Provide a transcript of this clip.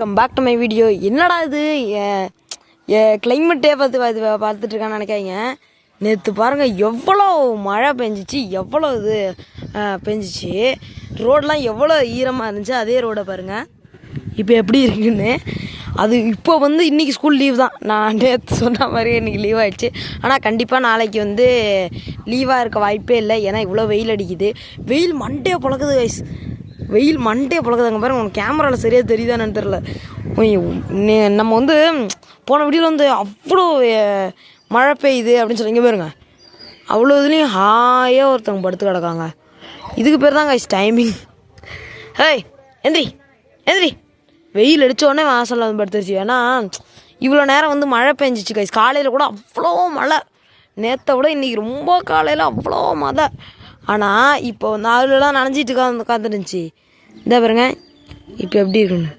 Come back to my video. என்னடா இது கிளைமேட்டே பார்த்துட்ருக்கான்னு நினைக்காதீங்க. நேற்று பாருங்கள் எவ்வளோ மழை பெஞ்சிச்சு, எவ்வளோ இது பெஞ்சிச்சு. ரோடெலாம் எவ்வளோ ஈரமாக இருந்துச்சு. அதே ரோடை பாருங்கள் இப்போ எப்படி இருக்குன்னு. அது இப்போ இன்றைக்கி ஸ்கூல் லீவ் தான். நான் நேற்று சொன்ன மாதிரி இன்றைக்கி லீவ் ஆகிடுச்சு. ஆனால் கண்டிப்பாக நாளைக்கு லீவாக இருக்க வாய்ப்பே இல்லை. ஏன்னா இவ்வளோ வெயில் அடிக்குது. வெயில் மண்டே பொழக்குது கைஸ். வெயில் மண்டே பொழக்குதாங்க பாருங்க. உனக்கு கேமராவில் சரியாக தெரியுதான்னு தெரில. நம்ம போன வீடியோவில் அவ்வளோ மழை பெய்யுது அப்படின்னு சொல்லிங்க பாருங்க. அவ்வளோ இதுலேயும் ஹாயாக ஒருத்தவங்க படுத்து கிடக்காங்க. இதுக்கு பேர் தான் கைஸ் டைமிங். ஹேய் எந்திரி எந்திரி. வெயில் அடித்தோடனே வாசலில் படுத்துருச்சு. ஏன்னா இவ்வளோ நேரம் மழை பெஞ்சிச்சு கைஸ். காலையில் கூட அவ்வளோ மழை. நேற்றை விட இன்றைக்கி ரொம்ப காலையில் அவ்வளோ மழை. ஆனால் இப்போ அதுலலாம் நனைஞ்சிட்டு உட்காந்துருந்துச்சு. இந்த பாருங்க இப்போ எப்படி இருக்குன்னு.